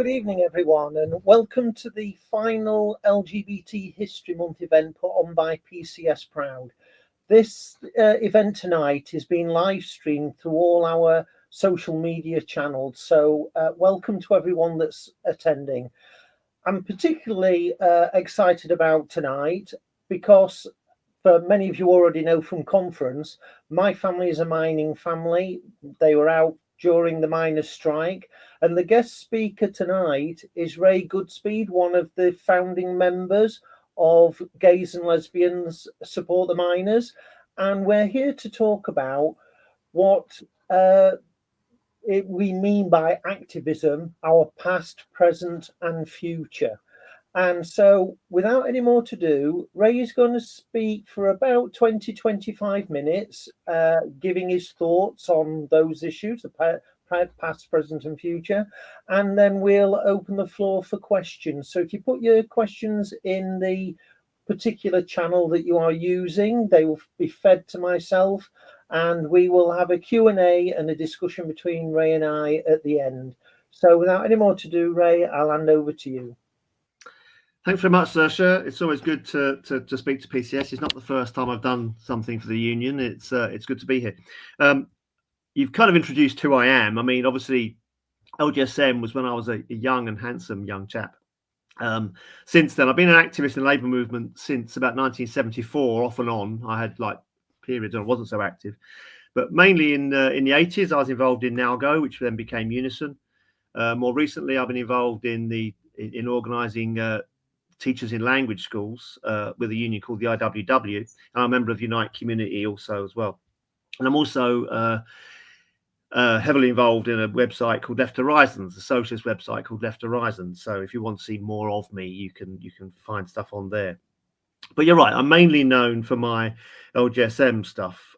Good evening, everyone, and welcome to the final LGBT History Month event put on by PCS Proud. This event tonight is being live streamed through all our social media channels, so welcome to everyone that's attending. I'm particularly excited about tonight because, for many of you already know from conference, my family is a mining family. They were out during the miners' strike, and the guest speaker tonight is Ray Goodspeed, one of the founding members of Gays and Lesbians Support the Miners, and we're here to talk about what we mean by activism, our past, present, and future. And so, without any more to do, Ray is going to speak for about 20-25 minutes, giving his thoughts on those issues, the past, present, and future. And then we'll open the floor for questions. So if you put your questions in the particular channel that you are using, they will be fed to myself, and we will have a Q&A and a discussion between Ray and I at the end. So without any more to do, Ray, I'll hand over to you. Thanks very much, Saoirse. It's always good to speak to PCS. It's not the first time I've done something for the union. It's good to be here. You've kind of introduced who I am. I mean, obviously, LGSM was when I was a young and handsome young chap. Since then, I've been an activist in the labour movement since about 1974, off and on. I had like periods when I wasn't so active, but mainly in the 80s, I was involved in NALGO, which then became Unison. More recently, I've been involved in organising teachers in language schools with a union called the IWW, and I'm a member of Unite Community also as well. And I'm also heavily involved in a website called Left Horizons, a socialist website called Left Horizons. So if you want to see more of me, you can find stuff on there. But you're right, I'm mainly known for my LGSM stuff,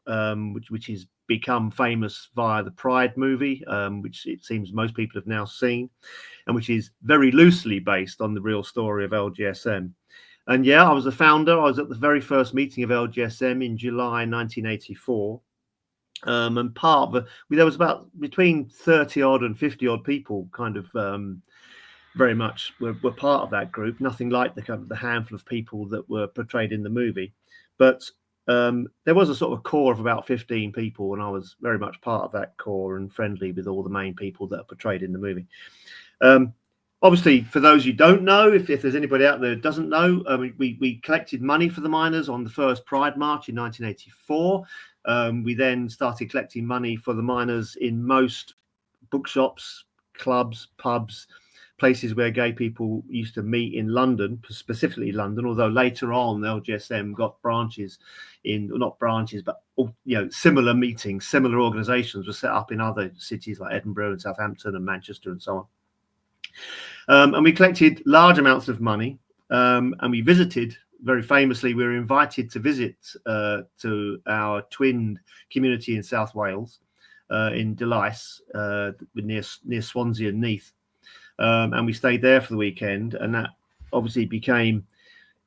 which has become famous via the Pride movie, which it seems most people have now seen, and which is very loosely based on the real story of LGSM. And yeah, I was a founder. I was at the very first meeting of LGSM in July 1984. And part of there was about between 30 odd and 50 odd people kind of very much were part of that group. Nothing like the handful of people that were portrayed in the movie, but there was a sort of core of about 15 people, and I was very much part of that core and friendly with all the main people that are portrayed in the movie. Obviously, for those you don't know, if there's anybody out there who doesn't know, we collected money for the miners on the first Pride March in 1984. We then started collecting money for the miners in most bookshops, clubs, pubs, places where gay people used to meet in London, specifically London, although later on the LGSM got branches not branches, but similar meetings, similar organisations were set up in other cities like Edinburgh and Southampton and Manchester and so on. And we collected large amounts of money, and we visited, very famously, we were invited to visit to our twinned community in South Wales, in Delice, near Swansea and Neath. And we stayed there for the weekend, and that obviously became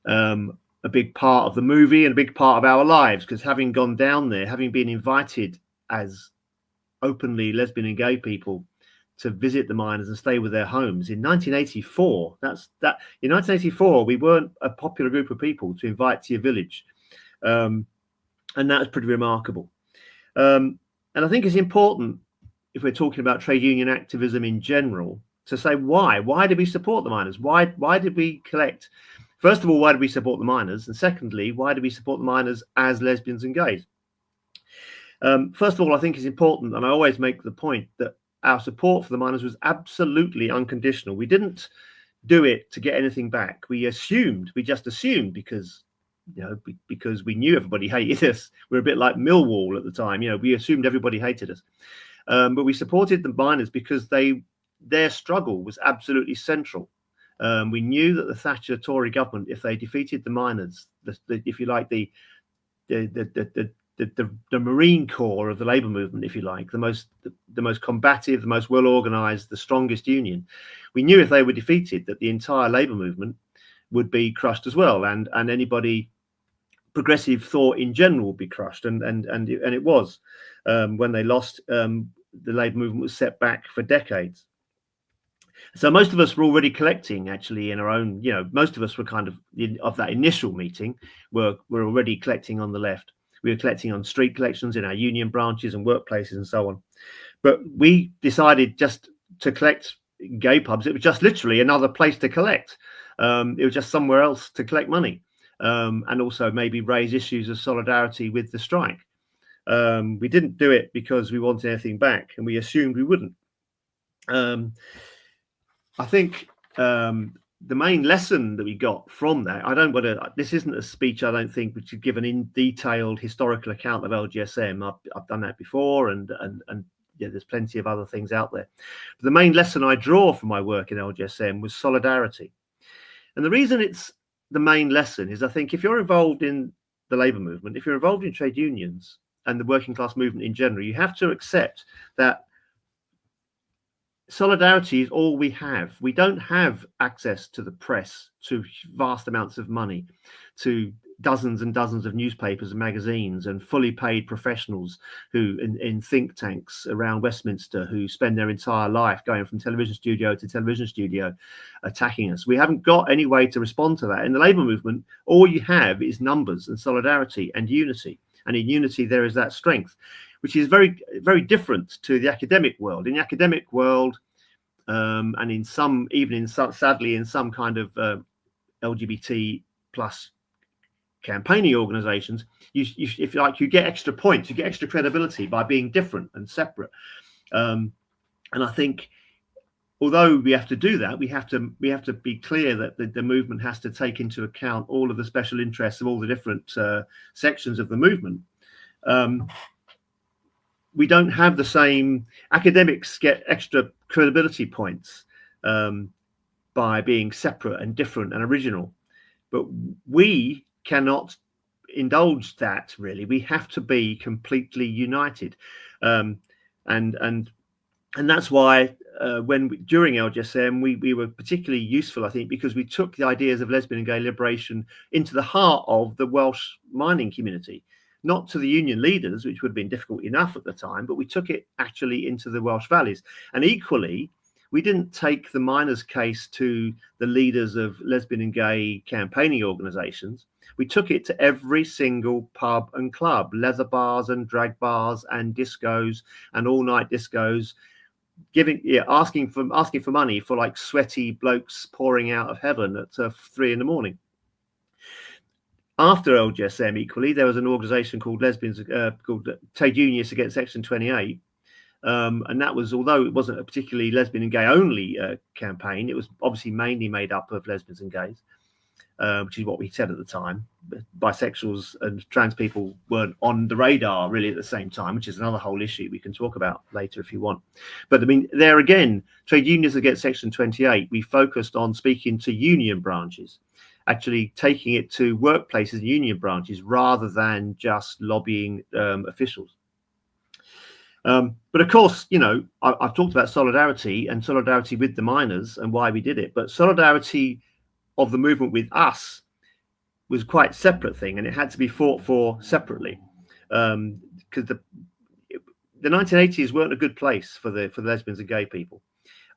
a big part of the movie and a big part of our lives, because having gone down there, having been invited as openly lesbian and gay people to visit the miners and stay with their homes in 1984. In 1984, we weren't a popular group of people to invite to your village, and that was pretty remarkable. And I think it's important, if we're talking about trade union activism in general, to say why did we support the miners? Why did we collect? First of all, why did we support the miners? And secondly, why did we support the miners as lesbians and gays? First of all, I think it's important, and I always make the point, that our support for the miners was absolutely unconditional. We didn't do it to get anything back. We just assumed because we knew everybody hated us. We're a bit like Millwall at the time. We assumed everybody hated us. But we supported the miners because their struggle was absolutely central. We knew that the Thatcher Tory government, if they defeated the miners, if you like, the Marine Corps of the labour movement, if you like, the most combative, the most well organised, the strongest union, we knew if they were defeated that the entire labour movement would be crushed as well, and anybody progressive thought in general would be crushed, and it was. When they lost, the labour movement was set back for decades. So most of us were already collecting, actually, in our own, most of us were kind of that initial meeting were already collecting on the left. We were collecting on street collections in our union branches and workplaces and so on. But we decided just to collect gay pubs. It was just literally another place to collect. It was just somewhere else to collect money, and also maybe raise issues of solidarity with the strike. We didn't do it because we wanted anything back, and we assumed we wouldn't. I think the main lesson that we got from that, this isn't a speech, I don't think, which should give an detailed historical account of LGSM. I've done that before, and there's plenty of other things out there. But the main lesson I draw from my work in LGSM was solidarity. And the reason it's the main lesson is, I think, if you're involved in the labour movement, if you're involved in trade unions and the working class movement in general, you have to accept that solidarity is all we have. We don't have access to the press, to vast amounts of money, to dozens and dozens of newspapers and magazines, and fully paid professionals who in think tanks around Westminster who spend their entire life going from television studio to television studio attacking us. We haven't got any way to respond to that. In the labour movement, all you have is numbers and solidarity and unity. And in unity, there is that strength, which is very, very different to the academic world. In the academic world, and sadly, in some kind of LGBT plus campaigning organizations, if you like, you get extra points, you get extra credibility by being different and separate. And I think, although we have to do that, we have to be clear that the movement has to take into account all of the special interests of all the different sections of the movement. We don't have the same. Academics get extra credibility points by being separate and different and original, but we cannot indulge that, really. We have to be completely united, and that's why during LGSM we were particularly useful, I think, because we took the ideas of lesbian and gay liberation into the heart of the Welsh mining community. Not to the union leaders, which would have been difficult enough at the time, but we took it actually into the Welsh valleys. And equally, we didn't take the miners' case to the leaders of lesbian and gay campaigning organisations. We took it to every single pub and club, leather bars and drag bars and discos and all-night discos, asking for money for like sweaty blokes pouring out of heaven at 3 a.m. After LGSM, equally, there was an organisation called called Trade Unionists Against Section 28, and that was, although it wasn't a particularly lesbian and gay only campaign, it was obviously mainly made up of lesbians and gays, which is what we said at the time. Bisexuals and trans people weren't on the radar really at the same time, which is another whole issue we can talk about later if you want. But I mean, there again, Trade Unionists Against Section 28, we focused on speaking to union branches, actually taking it to workplaces and union branches rather than just lobbying officials. But of course, I've talked about solidarity and solidarity with the miners and why we did it, but solidarity of the movement with us was quite a separate thing, and it had to be fought for separately, because the 1980s weren't a good place for the lesbians and gay people.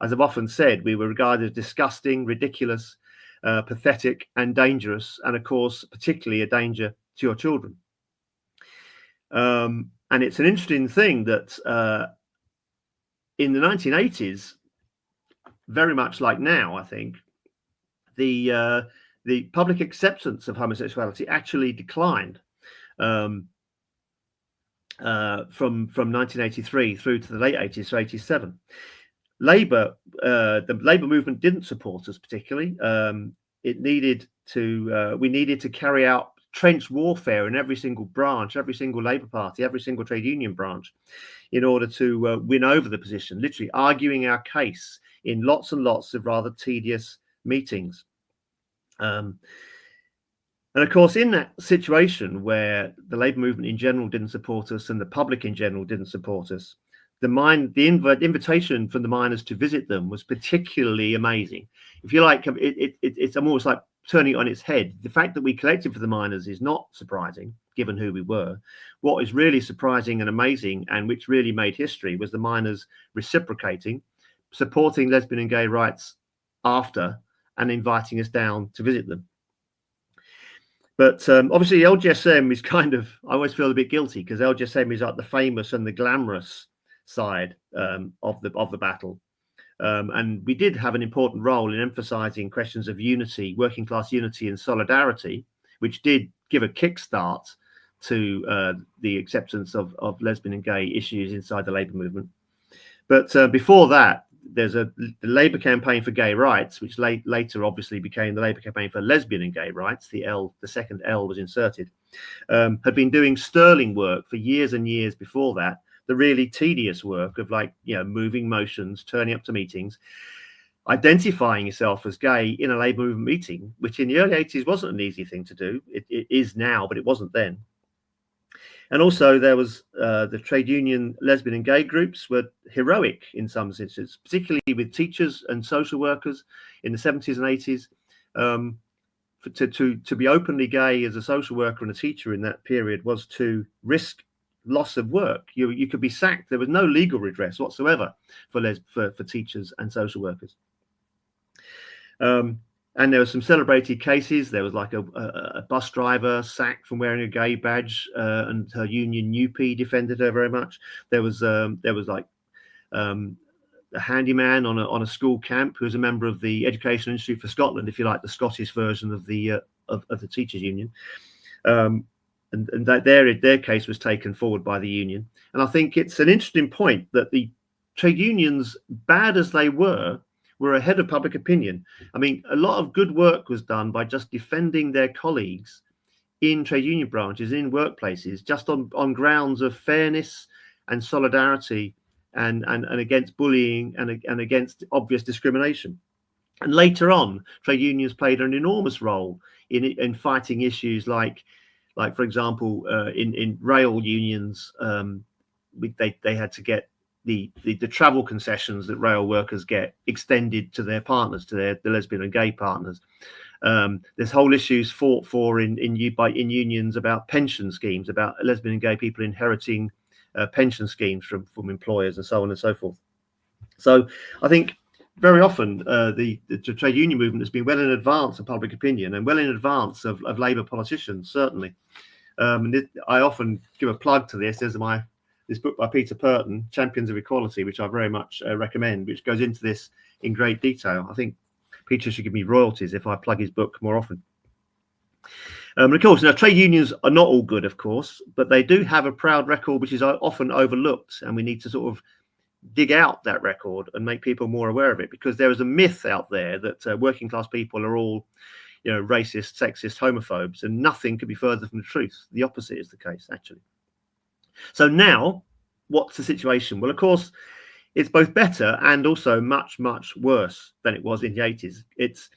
As I've often said, we were regarded as disgusting, ridiculous, pathetic and dangerous, and of course particularly a danger to your children. And it's an interesting thing that in the 1980s, very much like now, I think the public acceptance of homosexuality actually declined from 1983 through to the late 80s, so 87. The Labour movement didn't support us particularly. We needed to carry out trench warfare in every single branch, every single Labour Party, every single trade union branch, in order to win over the position, literally arguing our case in lots and lots of rather tedious meetings. And of course, in that situation where the Labour movement in general didn't support us and the public in general didn't support us, the invitation from the miners to visit them was particularly amazing. If you like, it's almost like turning it on its head. The fact that we collected for the miners is not surprising, given who we were. What is really surprising and amazing, and which really made history, was the miners reciprocating, supporting lesbian and gay rights after and inviting us down to visit them. But obviously LGSM is kind of, I always feel a bit guilty because LGSM is like the famous and the glamorous side of the battle. And we did have an important role in emphasizing questions of unity, working class unity and solidarity, which did give a kickstart to the acceptance of lesbian and gay issues inside the Labour movement. But before that, there's the Labour campaign for gay rights, which later obviously became the Labour campaign for lesbian and gay rights. The second L was inserted. Had been doing sterling work for years and years before that. The really tedious work of moving motions, turning up to meetings, identifying yourself as gay in a Labour movement meeting, which in the early 80s wasn't an easy thing to do. It is now, but it wasn't then. And also there was the trade union lesbian and gay groups were heroic in some senses, particularly with teachers and social workers in the 70s and 80s. To be openly gay as a social worker and a teacher in that period was to risk loss of work. You could be sacked. There was no legal redress whatsoever for teachers and social workers. And there were some celebrated cases. There was like a bus driver sacked from wearing a gay badge, and her union UP defended her very much. There was like a handyman on a school camp who was a member of the Education Institute for Scotland, if you like, the Scottish version of the teachers union. And that their case was taken forward by the union. And I think it's an interesting point that the trade unions, bad as they were ahead of public opinion. I mean, a lot of good work was done by just defending their colleagues in trade union branches, in workplaces, just on grounds of fairness and solidarity and against bullying and against obvious discrimination. And later on, trade unions played an enormous role in fighting issues like for example, in rail unions, they had to get the travel concessions that rail workers get extended to their partners, to the lesbian and gay partners. There's whole issues fought for in unions about pension schemes, about lesbian and gay people inheriting pension schemes from employers and so on and so forth. So I think very often the trade union movement has been well in advance of public opinion and well in advance of Labour politicians, certainly. I often give a plug to this. There's this book by Peter Purton, Champions of Equality, which I very much recommend, which goes into this in great detail. I think Peter should give me royalties if I plug his book more often. And of course, now trade unions are not all good, of course, but they do have a proud record, which is often overlooked, and we need to sort of dig out that record and make people more aware of it, because there is a myth out there that working class people are all, racist, sexist, homophobes, and nothing could be further from the truth. The opposite is the case, actually. So now, what's the situation? Well, of course, it's both better and also much, much worse than it was in the 80s. It's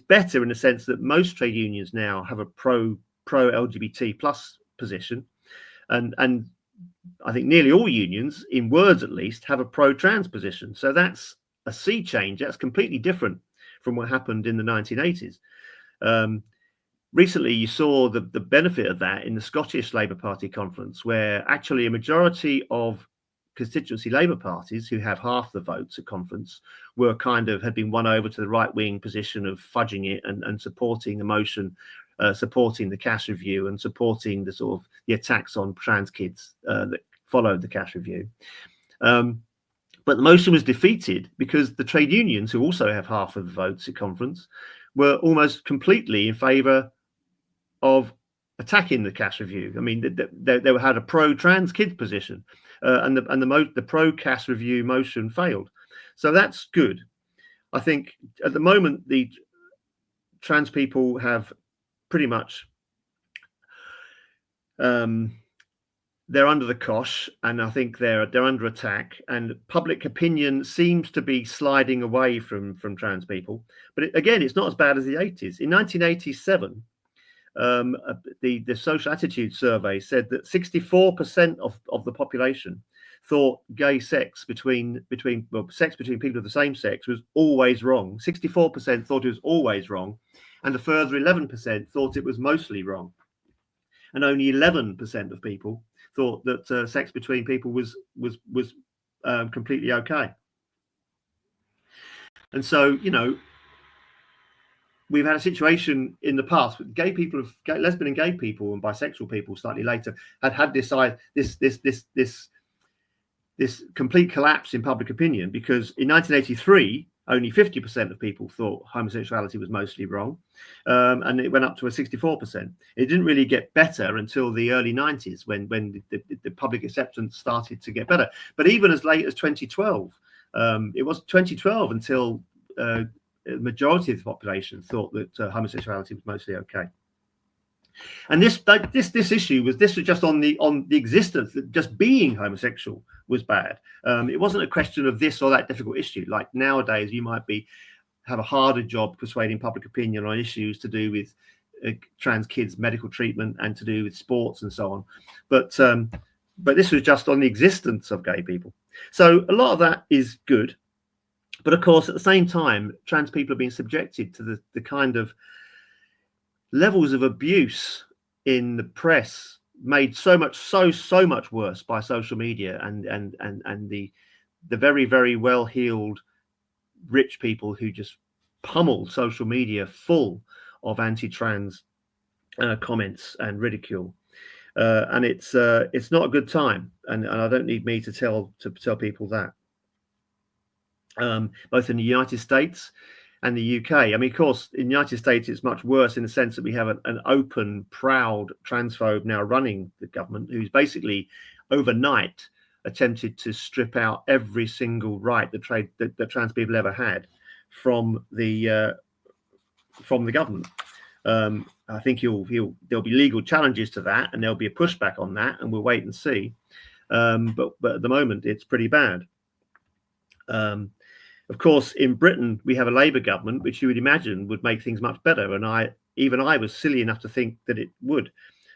better in the sense that most trade unions now have a pro LGBT plus position, and I think nearly all unions, in words at least, have a pro-trans position. So that's a sea change. That's completely different from what happened in the 1980s. Recently, you saw the benefit of that in the Scottish Labour Party conference, where actually a majority of constituency Labour parties who have half the votes at conference had been won over to the right-wing position of fudging it and supporting the motion, supporting the cash review and supporting the attacks on trans kids that followed the cash review. But the motion was defeated because the trade unions, who also have half of the votes at conference, were almost completely in favour of attacking the cash review. I mean, they had a pro-trans kids position, and the pro-cash review motion failed. So that's good. I think at the moment the trans people have pretty much they're under the cosh, and I think they're under attack, and public opinion seems to be sliding away from trans people. But again, it's not as bad as the 80s. In 1987, the social attitude survey said that 64% of the population thought gay sex between people of the same sex was always wrong. 64% thought it was always wrong, and a further 11% thought it was mostly wrong. And only 11% of people thought that sex between people was completely okay. And so, we've had a situation in the past with lesbian and gay people and bisexual people slightly later had this complete collapse in public opinion, because in 1983 only 50% of people thought homosexuality was mostly wrong, and it went up to a 64%. It didn't really get better until the early 90s when the public acceptance started to get better. But even as late as 2012, it was 2012 until the majority of the population thought that homosexuality was mostly okay. And this issue was just on the existence that just being homosexual was bad. It wasn't a question of this or that difficult issue. Like nowadays, you might have a harder job persuading public opinion on issues to do with trans kids' medical treatment and to do with sports and so on. But this was just on the existence of gay people. So a lot of that is good. But of course, at the same time, trans people are being subjected to the kind of levels of abuse in the press, made so much worse by social media and the very, very well-heeled rich people who just pummel social media full of anti-trans comments and ridicule, and it's not a good time, and I don't need me to tell people that. Both in the United States and the UK. I mean, of course, in the United States, it's much worse in the sense that we have an open, proud transphobe now running the government, who's basically overnight attempted to strip out every single right that trans people ever had from the government. I think there'll be legal challenges to that, and there'll be a pushback on that, and we'll wait and see. But at the moment, it's pretty bad. Of course, in Britain, we have a Labour government, which you would imagine would make things much better. And I was silly enough to think that it would.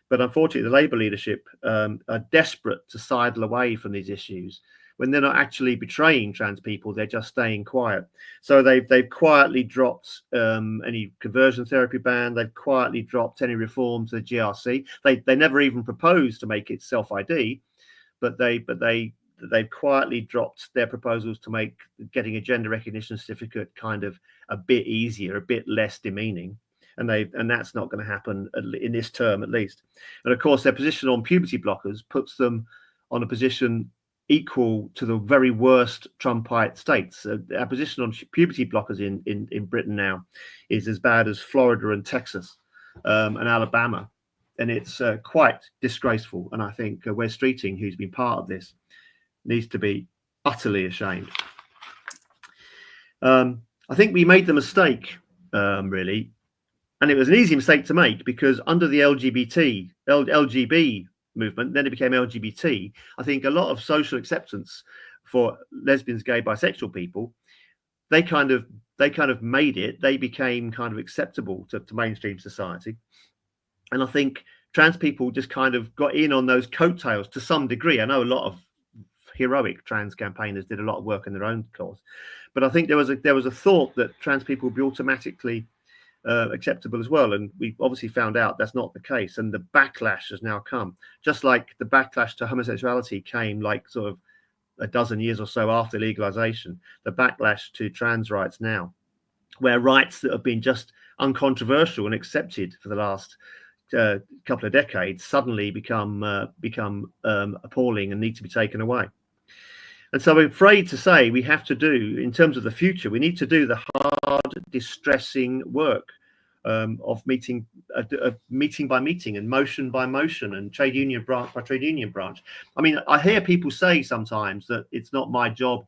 But unfortunately, the Labour leadership are desperate to sidle away from these issues. When they're not actually betraying trans people, they're just staying quiet. So they've quietly dropped any conversion therapy ban. They've quietly dropped any reform to the GRC. They never even proposed to make it self-ID, but they've quietly dropped their proposals to make getting a gender recognition certificate kind of a bit easier, a bit less demeaning. And that's not going to happen in this term, at least. And of course, their position on puberty blockers puts them on a position equal to the very worst Trumpite states. Our position on puberty blockers in Britain now is as bad as Florida and Texas and Alabama. And it's quite disgraceful. And I think Wes Streeting, who's been part of this, needs to be utterly ashamed. I think we made the mistake, really, and it was an easy mistake to make, because under the LGB movement, then it became LGBT. I think a lot of social acceptance for lesbians, gay, bisexual people, they kind of made it. They became kind of acceptable to mainstream society, and I think trans people just kind of got in on those coattails to some degree. I know a lot of heroic trans campaigners did a lot of work in their own cause, but I think there was a thought that trans people would be automatically acceptable as well, and we obviously found out that's not the case. And the backlash has now come, just like the backlash to homosexuality came like sort of a dozen years or so after legalization. The backlash to trans rights now, where rights that have been just uncontroversial and accepted for the last couple of decades suddenly become appalling and need to be taken away. And so I'm afraid to say we have to do, in terms of the future, we need to do the hard, distressing work of meeting by meeting and motion by motion and trade union branch by trade union branch. I mean, I hear people say sometimes that it's not my job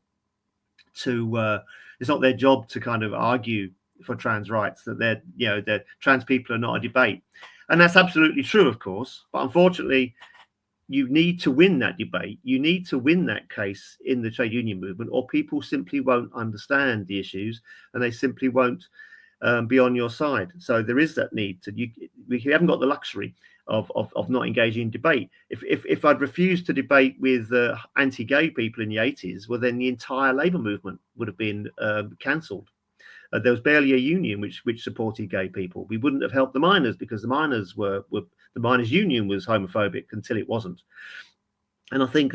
it's not their job to kind of argue for trans rights, that that trans people are not a debate. And that's absolutely true, of course. But unfortunately, you need to win that debate. You need to win that case in the trade union movement, or people simply won't understand the issues and they simply won't be on your side. So there is that need to. We haven't got the luxury of not engaging in debate. If I'd refused to debate with anti-gay people in the 80s, well, then the entire Labour movement would have been cancelled. There was barely a union which supported gay people. We wouldn't have helped the miners, because the miners union was homophobic until it wasn't. And I think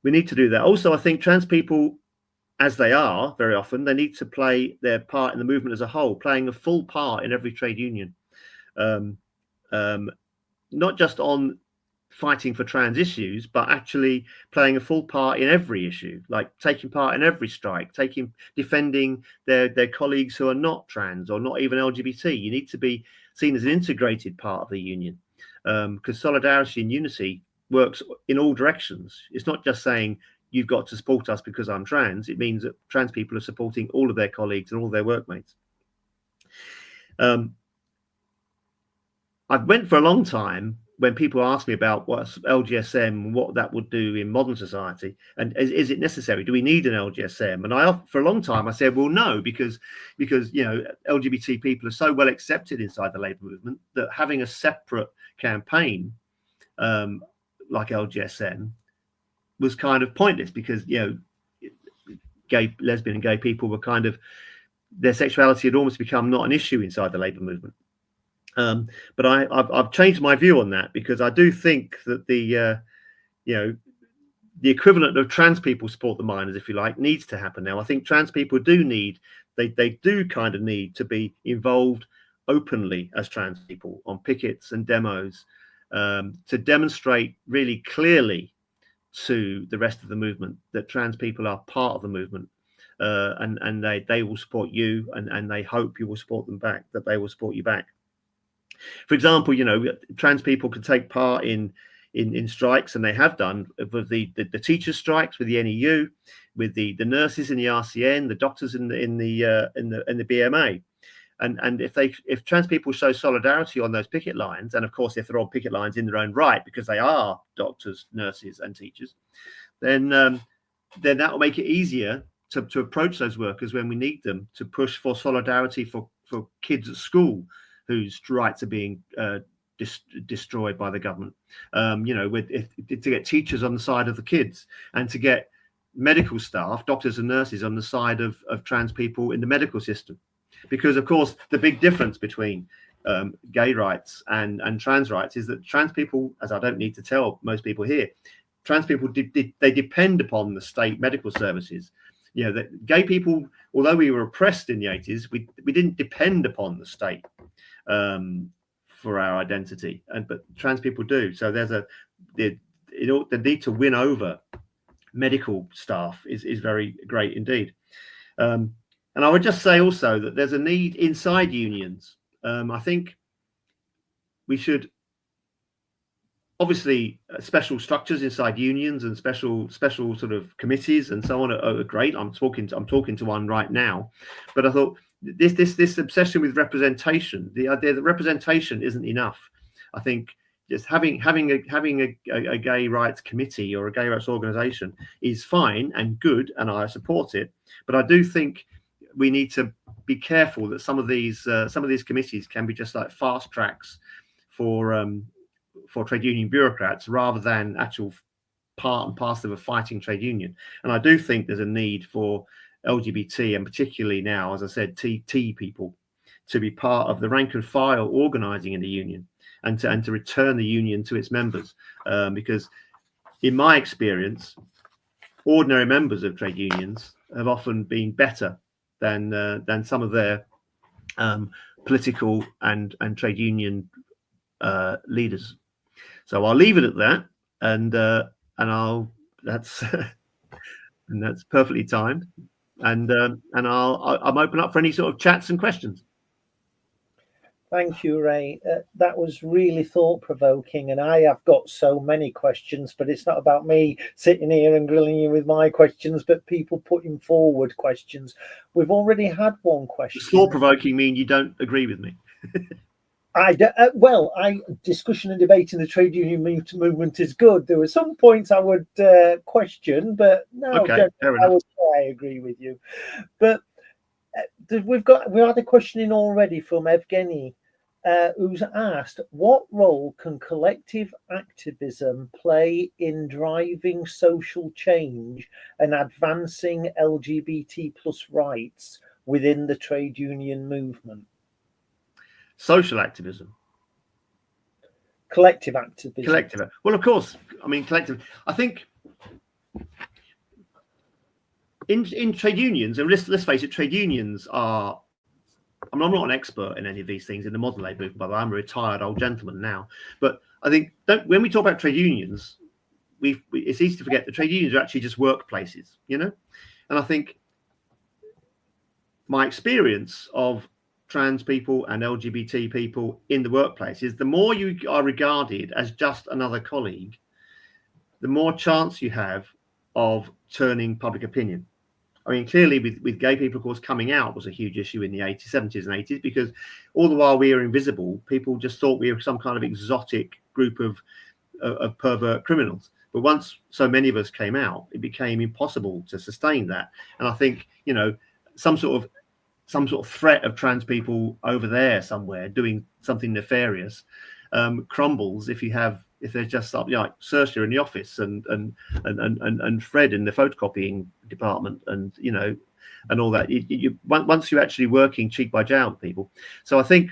we need to do that. Also, I think trans people as they are very often, they need to play their part in the movement as a whole, playing a full part in every trade union, um, not just on fighting for trans issues, but actually playing a full part in every issue, like taking part in every strike, defending their colleagues who are not trans or not even LGBT. You need to be seen as an integrated part of the union, because solidarity and unity works in all directions. It's not just saying you've got to support us because I'm trans. It means that trans people are supporting all of their colleagues and all their workmates. I went for a long time when people ask me about what's LGSM, what that would do in modern society, and is it necessary? Do we need an LGSM? And for a long time, I said, well, no, because LGBT people are so well accepted inside the labour movement that having a separate campaign like LGSM was kind of pointless, because lesbian and gay people were kind of, their sexuality had almost become not an issue inside the labour movement. But I've changed my view on that, because I do think that the equivalent of trans people support the miners, if you like, needs to happen now. I think trans people they do kind of need to be involved openly as trans people on pickets and demos, to demonstrate really clearly to the rest of the movement that trans people are part of the movement, and they will support you, and they hope you will support them back, that they will support you back. For example, trans people can take part in strikes, and they have done, with the teachers' strikes, with the NEU, with the nurses in the RCN, the doctors in the BMA, and if trans people show solidarity on those picket lines, and of course if they're on picket lines in their own right because they are doctors, nurses, and teachers, then that will make it easier to approach those workers when we need them, to push for solidarity for kids at school whose rights are being destroyed by the government. To get teachers on the side of the kids, and to get medical staff, doctors and nurses, on the side of trans people in the medical system. Because, of course, the big difference between gay rights and trans rights is that trans people, as I don't need to tell most people here, trans people, they depend upon the state medical services. That gay people, although we were oppressed in the 80s, we didn't depend upon the state for our identity, but trans people do. So there's the need to win over medical staff is very great indeed. And I would just say also that there's a need inside unions. I think we should, obviously, special structures inside unions and special sort of committees and so on are great. I'm talking to one right now, but I thought this obsession with representation, the idea that representation isn't enough. I think just having a gay rights committee or a gay rights organization is fine and good, and I support it. But I do think we need to be careful that some of these committees can be just like fast tracks for trade union bureaucrats, rather than actual part and parcel of a fighting trade union. And I do think there's a need for LGBT, and particularly now, as I said, T people, to be part of the rank and file organising in the union, and to return the union to its members, because in my experience, ordinary members of trade unions have often been better than some of their political and trade union leaders. So I'll leave it at that, and that's and that's perfectly timed, and I'm open up for any sort of chats and questions. Thank you, Ray. That was really thought-provoking, and I have got so many questions, but it's not about me sitting here and grilling you with my questions, but people putting forward questions. We've already had one question. Does thought-provoking mean you don't agree with me? Discussion and debate in the trade union movement is good. There were some points I would question, but no, okay, I would say I agree with you. But we had a question in already from Evgeny, who's asked, what role can collective activism play in driving social change and advancing LGBT plus rights within the trade union movement? Social activism. Collective activism. Collective. Well, of course. I mean, collective. I think in trade unions, and let's face it, trade unions are. I mean, I'm not an expert in any of these things in the modern labour movement, by the way. I'm a retired old gentleman now. But I think when we talk about trade unions, it's easy to forget that trade unions are actually just workplaces, you know? And I think my experience of trans people and LGBT people in the workplace is the more you are regarded as just another colleague, the more chance you have of turning public opinion. I mean, clearly with gay people, of course, coming out was a huge issue in the 80s, 70s and 80s, because all the while we were invisible, people just thought we were some kind of exotic group of pervert criminals. But once so many of us came out, it became impossible to sustain that. And I think, you know, some sort of threat of trans people over there somewhere doing something nefarious crumbles if there's just something like Saoirse in the office and Fred in the photocopying department, and you know, and all that. Once you're actually working cheek by jowl with people. So I think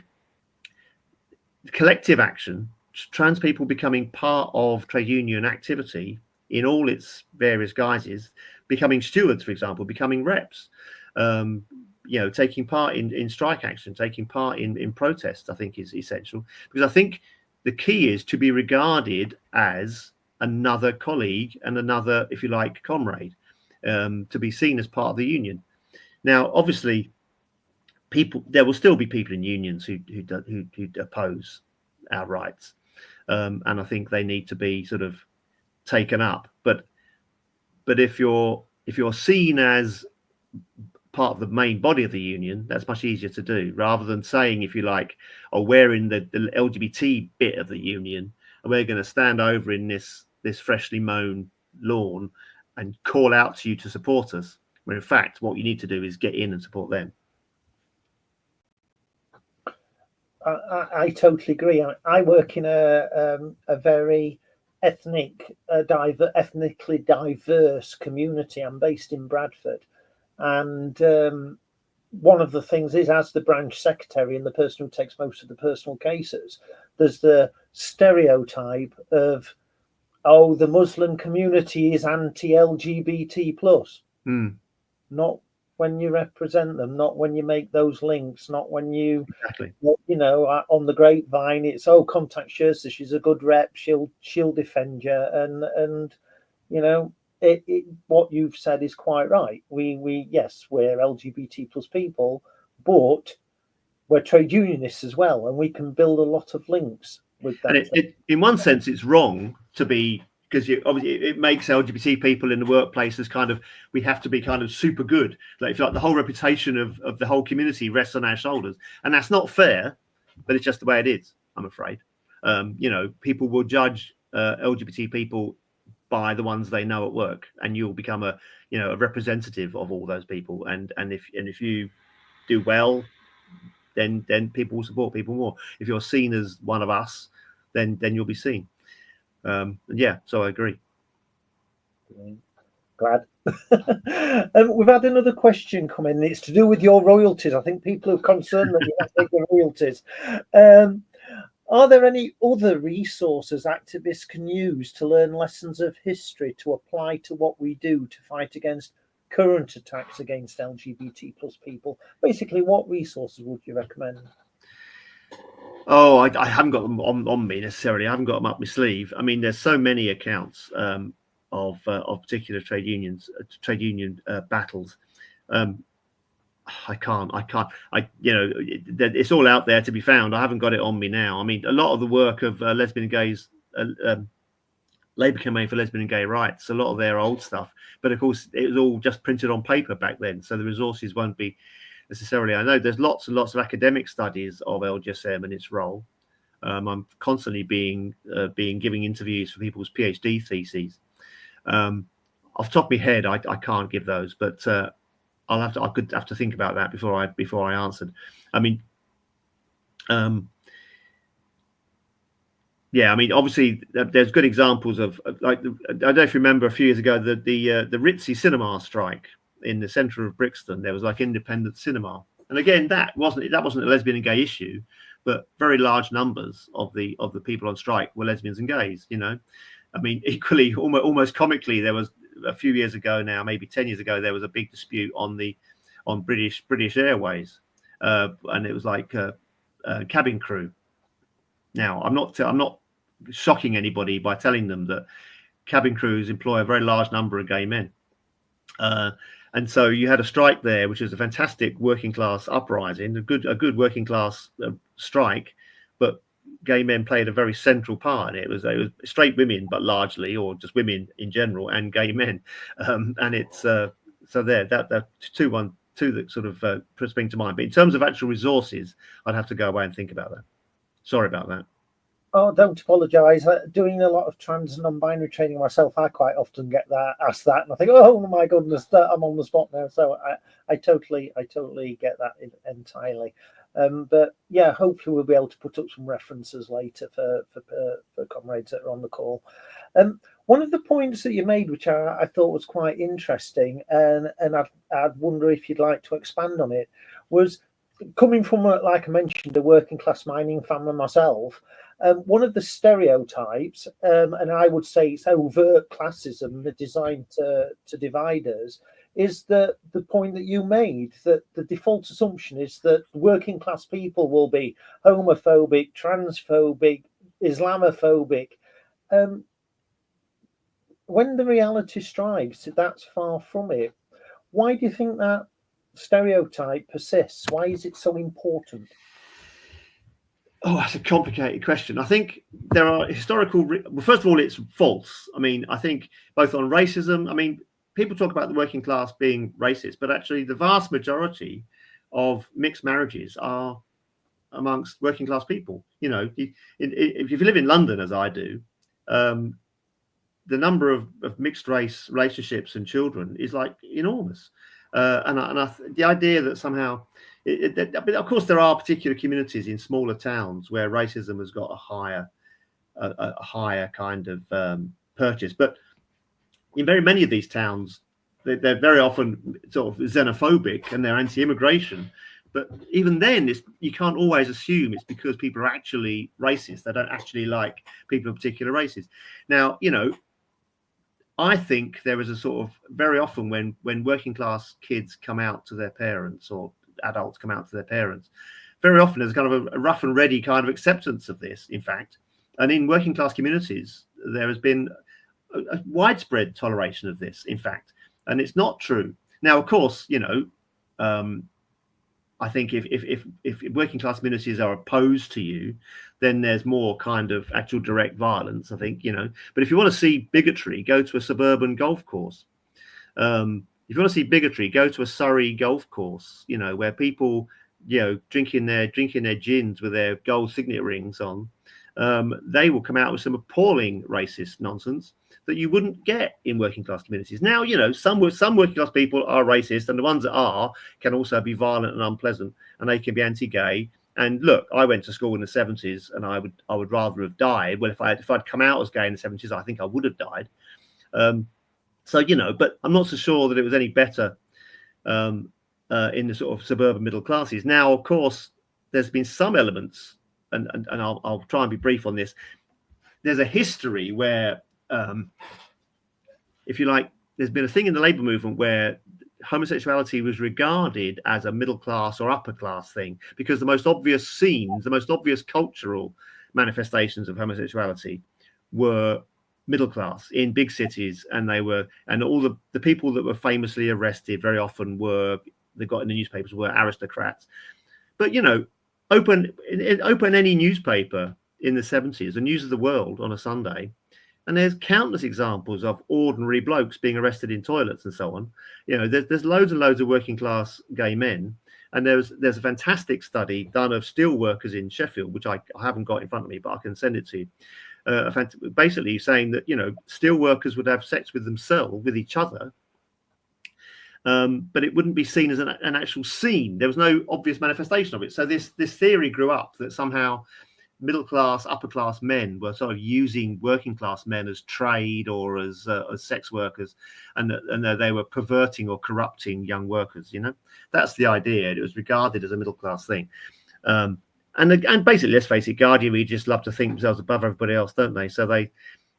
collective action, trans people becoming part of trade union activity in all its various guises, becoming stewards, for example, becoming reps, you know, taking part in strike action, taking part in protests, I think is essential, because I think the key is to be regarded as another colleague and another, if you like, comrade, to be seen as part of the union. Now, obviously, there will still be people in unions who oppose our rights, and I think they need to be sort of taken up. But if you're seen as part of the main body of the union, that's much easier to do, rather than saying, if you like, oh, we're in the LGBT bit of the union and we're going to stand over in this freshly mown lawn and call out to you to support us, when in fact what you need to do is get in and support them. I totally agree. I work in a very ethnically diverse community. I'm based in Bradford. And one of the things is, as the branch secretary and the person who takes most of the personal cases, there's the stereotype of, oh, the Muslim community is anti-LGBT plus. Not when you represent them, not when you make those links, not when you, you know, on the grapevine, it's, oh, contact Saoirse, she's a good rep, she'll defend you, and you know. What you've said is quite right. Yes, we're LGBT plus people, but we're trade unionists as well, and we can build a lot of links with that. And in one sense, it's wrong to be, because obviously it makes LGBT people in the workplace as kind of, we have to be kind of super good. Like, if like the whole reputation of the whole community rests on our shoulders, and that's not fair, but it's just the way it is, I'm afraid. You know, people will judge LGBT people by the ones they know at work, and you'll become a representative of all those people, and if you do well, then people will support people more. If you're seen as one of us, then you'll be seen. Yeah, so I agree. Glad. We've had another question come in. It's to do with your royalties. I think people are concerned that you have to take the royalties. Are there any other resources activists can use to learn lessons of history to apply to what we do to fight against current attacks against LGBT plus people? Basically, what resources would you recommend? Oh, I haven't got them on me necessarily. I haven't got them up my sleeve. I mean, there's so many accounts of particular trade union battles. I can't. It's all out there to be found. I haven't got it on me now. I mean, a lot of the work of lesbian and gays, Labour Campaign for Lesbian and Gay Rights, a lot of their old stuff, but of course it was all just printed on paper back then, so the resources won't be necessarily. I know there's lots and lots of academic studies of LGSM and its role. I'm constantly giving interviews for people's PhD theses. Off the top of my head, I can't give those, but I could have to think about that before I answered. I mean, yeah, I mean, obviously there's good examples of, like, I don't know if you remember a few years ago the Ritzy cinema strike in the centre of Brixton. There was like independent cinema, and again that wasn't a lesbian and gay issue, but very large numbers of the people on strike were lesbians and gays. You know, I mean, equally, almost comically, there was a few years ago now, maybe 10 years ago, there was a big dispute on British Airways, and it was like cabin crew. Now, I'm not shocking anybody by telling them that cabin crews employ a very large number of gay men. And so you had a strike there, which is a fantastic working class uprising, a good working class strike, but gay men played a very central part. It was straight women, but largely, or just women in general, and gay men. And it's so there that two that sort of spring to mind. But in terms of actual resources, I'd have to go away and think about that. Sorry about that. Oh, don't apologise. Doing a lot of trans and non-binary training myself, I quite often get asked that, and I think, oh my goodness, I'm on the spot now. So I totally get that entirely. But yeah, hopefully we'll be able to put up some references later for comrades that are on the call. One of the points that you made, which I thought was quite interesting, and I'd wonder if you'd like to expand on it, was coming from, like I mentioned, a working class mining family myself. One of the stereotypes, and I would say it's overt classism designed to divide us, is the point that you made, that the default assumption is that working class people will be homophobic, transphobic, Islamophobic. When the reality strikes, that's far from it. Why do you think that stereotype persists? Why is it so important? Oh, that's a complicated question. I think there are historical. Well, first of all, it's false. I mean, I think both on racism. I mean, people talk about the working class being racist, but actually, the vast majority of mixed marriages are amongst working class people. You know, if you live in London, as I do, the number of mixed race relationships and children is like enormous. The idea that somehow, of course, there are particular communities in smaller towns where racism has got a higher kind of purchase. But in very many of these towns, they're very often sort of xenophobic and they're anti-immigration. But even then, you can't always assume it's because people are actually racist. They don't actually like people of particular races. Now, you know, I think there is a sort of very often when working class kids come out to their parents, or adults come out to their parents, very often there's kind of a rough and ready kind of acceptance of this, in fact. And in working class communities, there has been a widespread toleration of this, in fact. And it's not true. Now, of course, you know, I think if working class communities are opposed to you, then there's more kind of actual direct violence, I think, you know. But if you want to see bigotry, go to a suburban golf course. If you want to see bigotry, go to a Surrey golf course, you know, where people, you know, drinking their gins with their gold signet rings on. They will come out with some appalling racist nonsense that you wouldn't get in working class communities. Now, you know, some working class people are racist, and the ones that are can also be violent and unpleasant, and they can be anti-gay. And look, I went to school in the 70s, and I would rather have died. Well, if I'd come out as gay in the 70s, I think I would have died. So, you know, but I'm not so sure that it was any better in the sort of suburban middle classes. Now, of course, there's been some elements, and I'll try and be brief on this. There's a history where, if you like, there's been a thing in the labour movement where homosexuality was regarded as a middle class or upper class thing, because the most obvious scenes, the most obvious cultural manifestations of homosexuality were middle class in big cities, and all the people that were famously arrested very often they got in the newspapers were aristocrats. But, you know, open any newspaper in the 70s, the News of the World on a Sunday, and there's countless examples of ordinary blokes being arrested in toilets and so on. You know, there's loads and loads of working class gay men. And there's a fantastic study done of steel workers in Sheffield, which I haven't got in front of me, but I can send it to you. Basically saying that, you know, steel workers would have sex with themselves, with each other, but it wouldn't be seen as an actual scene. There was no obvious manifestation of it. So this theory grew up that somehow middle class, upper class men were sort of using working class men as trade or as sex workers, and that they were perverting or corrupting young workers. You know, that's the idea. It was regarded as a middle class thing. And basically, let's face it, Guardian just love to think themselves above everybody else, don't they? So they,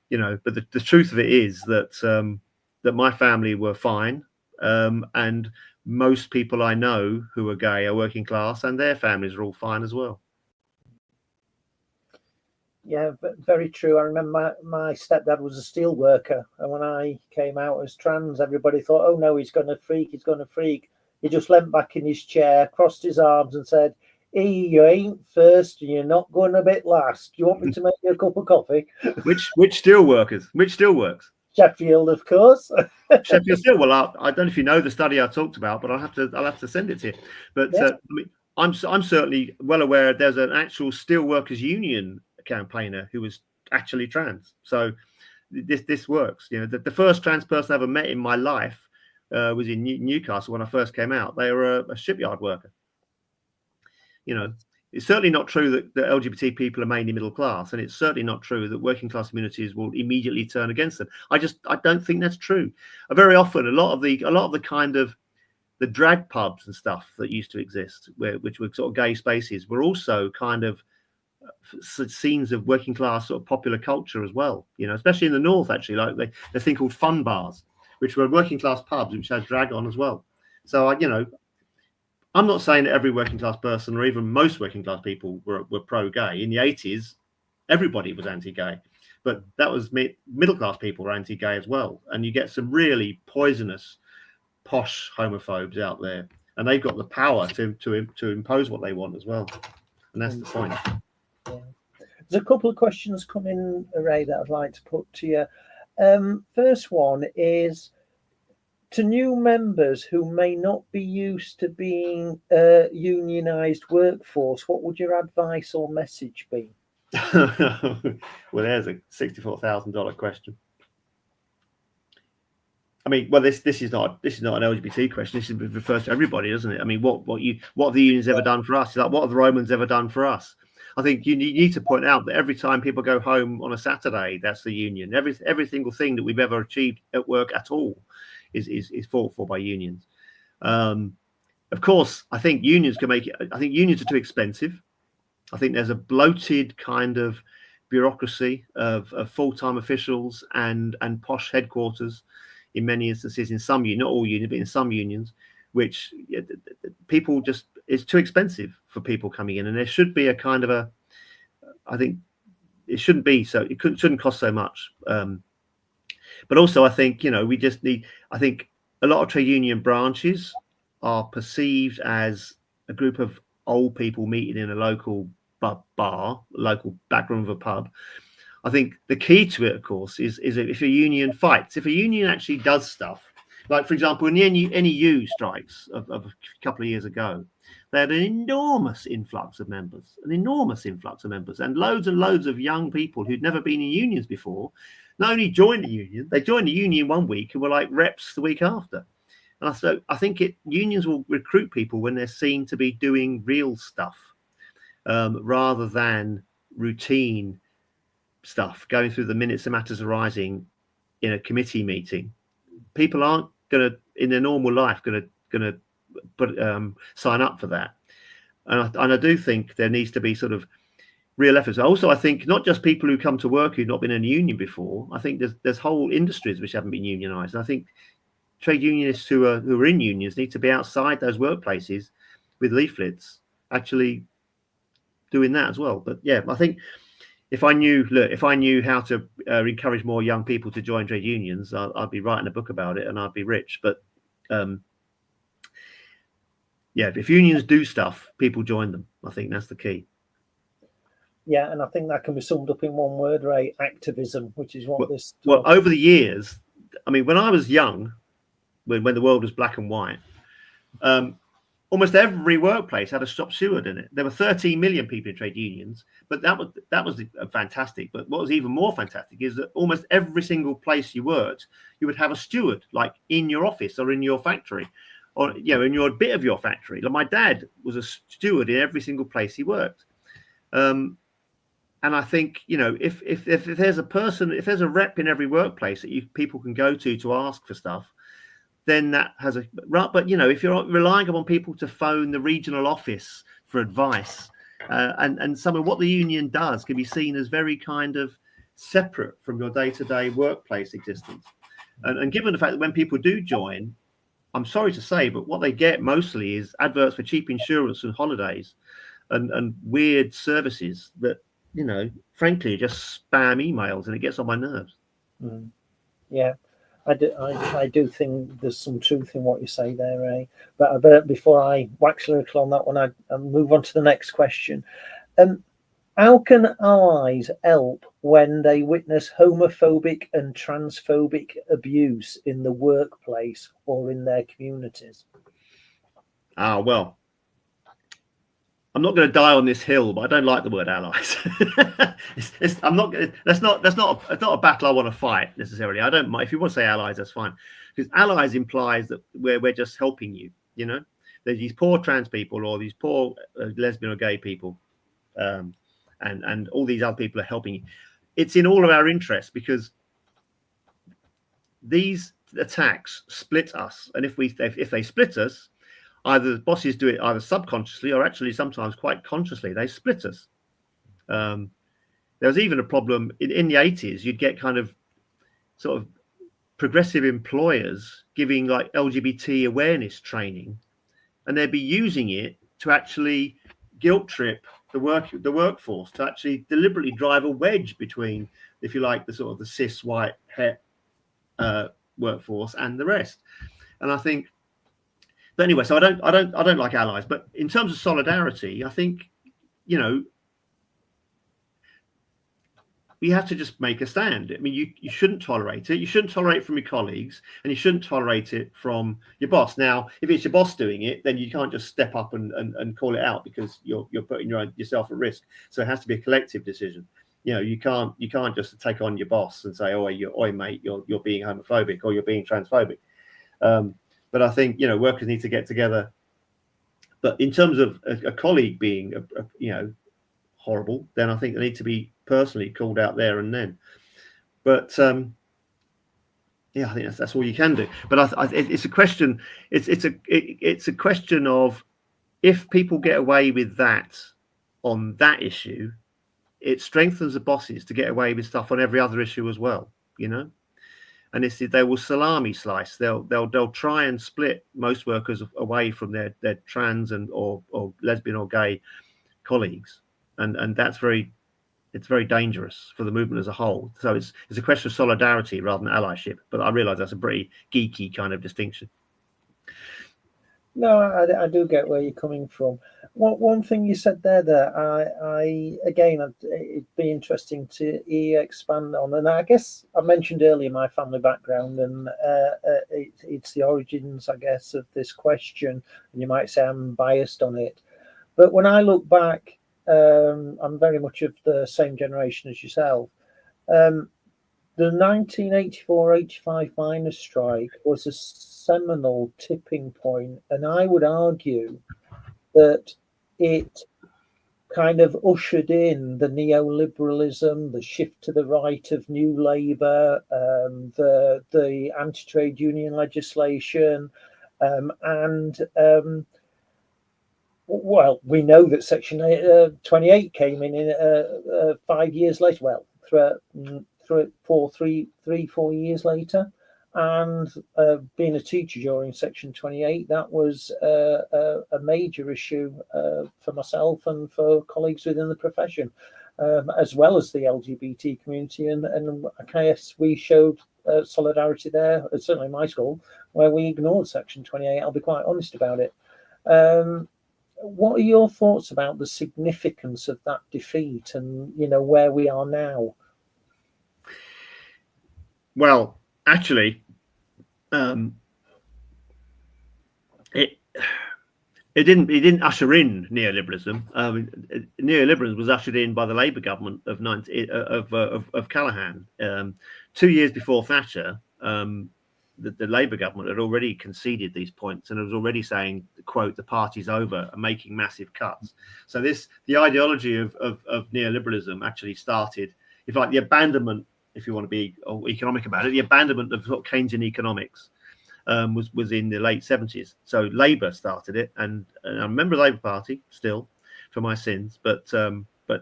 you know, but the truth of it is that that my family were fine, and most people I know who are gay are working class, and their families are all fine as well. Yeah, very true. I remember my stepdad was a steel worker, and when I came out as trans, everybody thought, "Oh no, he's going to freak. He's going to freak." He just leant back in his chair, crossed his arms, and said, "Hey, you ain't first, and you're not going a bit last. Do you want me to make you a cup of coffee?" Which steel workers? Which steel works? Sheffield, of course. Sheffield Steel. Well, I don't know if you know the study I talked about, but I'll have to send it to you. But Yeah. I mean, I'm certainly well aware there's an actual steelworkers union campaigner who was actually trans. So this works. You know, the first trans person I ever met in my life was in Newcastle when I first came out. They were a shipyard worker. You know, it's certainly not true that LGBT people are mainly middle class, and it's certainly not true that working class communities will immediately turn against them. I don't think that's true. Very often, a lot of the kind of the drag pubs and stuff that used to exist, which were sort of gay spaces, were also kind of scenes of working class sort of popular culture as well. You know, especially in the north, actually, like the thing called fun bars, which were working class pubs which had drag on as well. So I'm not saying that every working class person or even most working class people were pro-gay. In the 80s, everybody was anti-gay, but that was middle class people were anti-gay as well. And you get some really poisonous, posh homophobes out there, and they've got the power to impose what they want as well. And that's the point. Yeah. There's a couple of questions come in, Ray, that I'd like to put to you. First one is, to new members who may not be used to being a unionised workforce, what would your advice or message be? Well, there's a $64,000 question. I mean, well, this is not an LGBT question. This refers to everybody, doesn't it? I mean, what have the unions ever done for us? It's like, what have the Romans ever done for us? I think you need to point out that every time people go home on a Saturday, that's the union. Every single thing that we've ever achieved at work at all is fought for by unions. Of course, I think unions can make it. I think unions are too expensive. I think there's a bloated kind of bureaucracy of full-time officials and posh headquarters in many instances, in some unions, not all unions, but in some unions, which people just, it's too expensive for people coming in. And there should be a kind of I think it shouldn't be so, shouldn't cost so much. But also, I think, we just need, I think a lot of trade union branches are perceived as a group of old people meeting in a local bar, local back room of a pub. I think the key to it, of course, is if a union fights, if a union actually does stuff, like, for example, in the NEU strikes of a couple of years ago, they had an enormous influx of members, and loads and loads of young people who'd never been in unions before, not only joined the union, they joined the union one week and were like reps the week after. And so I think unions will recruit people when they're seen to be doing real stuff, rather than routine stuff, going through the minutes of matters arising in a committee meeting. People aren't going to, in their normal life, going to sign up for that. And I do think there needs to be sort of real efforts. Also, I think not just people who come to work who've not been in a union before. I think there's whole industries which haven't been unionised. And I think trade unionists who are in unions need to be outside those workplaces with leaflets, actually doing that as well. But yeah, I think if I knew how to encourage more young people to join trade unions, I'd be writing a book about it and I'd be rich. But yeah, if unions do stuff, people join them. I think that's the key. Yeah, and I think that can be summed up in one word, Ray: activism, which is what this. Well, over the years, I mean, when I was young, when the world was black and white, almost every workplace had a shop steward in it. There were 13 million people in trade unions, but that was fantastic. But what was even more fantastic is that almost every single place you worked, you would have a steward, like in your office or in your factory, or in your bit of your factory. Like, my dad was a steward in every single place he worked. And I think, if there's a rep in every workplace that people can go to ask for stuff, then that has but if you're relying upon people to phone the regional office for advice, and some of what the union does can be seen as very kind of separate from your day-to-day workplace existence. And given the fact that when people do join, I'm sorry to say, but what they get mostly is adverts for cheap insurance and holidays and weird services that, frankly, just spam emails, and it gets on my nerves. Yeah, I do think there's some truth in what you say there, Ray. But before I wax lyrical on that one, I'll move on to the next question. How can allies help when they witness homophobic and transphobic abuse in the workplace or in their communities? Well, I'm not going to die on this hill, but I don't like the word allies. I'm not. That's not a battle I want to fight necessarily. I don't mind if you want to say allies. That's fine, because allies implies that we're just helping you. There's these poor trans people or these poor lesbian or gay people, and all these other people are helping you. It's in all of our interests because these attacks split us, and if they split us, either the bosses do it either subconsciously or actually sometimes quite consciously. They split us. There was even a problem in the 80s. You'd get kind of sort of progressive employers giving like LGBT awareness training, and they'd be using it to actually guilt trip the workforce, to actually deliberately drive a wedge between, if you like, the sort of the cis white het workforce and the rest. And I think. But anyway, so I don't like allies. But in terms of solidarity, I think, we have to just make a stand. I mean, you shouldn't tolerate it. You shouldn't tolerate it from your colleagues, and you shouldn't tolerate it from your boss. Now, if it's your boss doing it, then you can't just step up and call it out, because you're putting yourself at risk. So it has to be a collective decision. You can't just take on your boss and say, "Oi, mate, you're being homophobic or you're being transphobic." But I think workers need to get together. But in terms of a colleague being horrible, then I think they need to be personally called out there and then. But I think that's all you can do. But it's a question. It's a question of, if people get away with that on that issue, it strengthens the bosses to get away with stuff on every other issue as well. And they will salami slice. They'll try and split most workers away from their trans or lesbian or gay colleagues, and that's very dangerous for the movement as a whole. So it's a question of solidarity rather than allyship. But I realise that's a pretty geeky kind of distinction. No, I do get where you're coming from. One thing you said there that it'd be interesting to expand on, and I guess I mentioned earlier my family background, and it's the origins, I guess, of this question. And you might say I'm biased on it, but when I look back, I'm very much of the same generation as yourself. The 1984-85 miners' strike was a seminal tipping point, and I would argue that it kind of ushered in the neoliberalism, the shift to the right of New Labour, the anti-trade union legislation, well, we know that Section 28 came in 5 years later. Well, 4 years later, and being a teacher during Section 28, that was a major issue for myself and for colleagues within the profession, as well as the LGBT community. And I guess we showed solidarity there, certainly in my school, where we ignored Section 28. I'll be quite honest about it. What are your thoughts about the significance of that defeat and, where we are now? Well, actually, it didn't usher in neoliberalism. Neoliberalism was ushered in by the Labour government of Callaghan. 2 years before Thatcher, the Labour government had already conceded these points and was already saying, quote, "the party's over," and making massive cuts. So the ideology of neoliberalism actually started, if like the abandonment, if you want to be economic about it, the abandonment of sort of Keynesian economics was in the late 70s. So Labour started it, and I'm a member of the Labour Party still, for my sins, but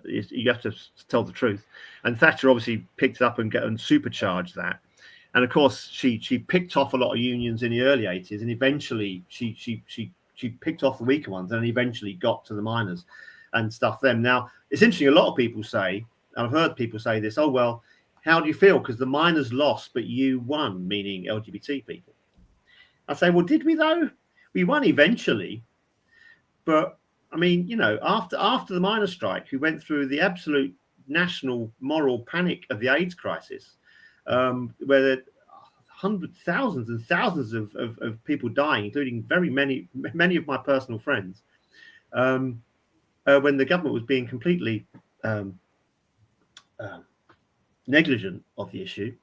you have to tell the truth. And Thatcher obviously picked it up and supercharged that. And of course, she picked off a lot of unions in the early 80s, and eventually she picked off the weaker ones, and eventually got to the miners and stuff them. Now, it's interesting. A lot of people say, and I've heard people say this, oh, well, how do you feel? Because the miners lost, but you won, meaning LGBT people. I say, well, did we though? We won eventually. But I mean, you know, after the miners' strike, we went through the absolute national moral panic of the AIDS crisis, where there hundreds, thousands and thousands of people dying, including many of my personal friends, when the government was being completely negligent of the issue.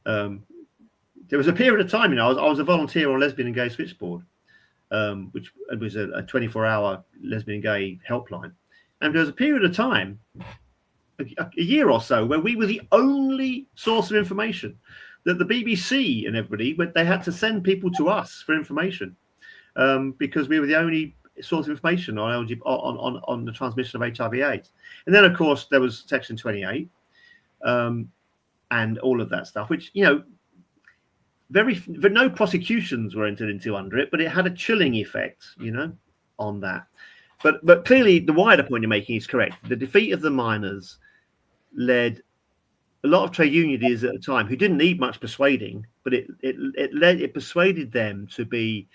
There was a period of time, you know, I was a volunteer on Lesbian and Gay Switchboard, which was a 24-hour lesbian and gay helpline. And there was a period of time, a year or so, where we were the only source of information. That the BBC and everybody, they had to send people to us for information, because we were the only source of information on the transmission of HIV/AIDS. And then, of course, there was Section 28 and all of that stuff, which, you know, no prosecutions were entered into under it, but it had a chilling effect, you know, on that. But clearly, the wider point you're making is correct. The defeat of the miners led a lot of trade union leaders at the time who didn't need much persuading, but it persuaded them to be,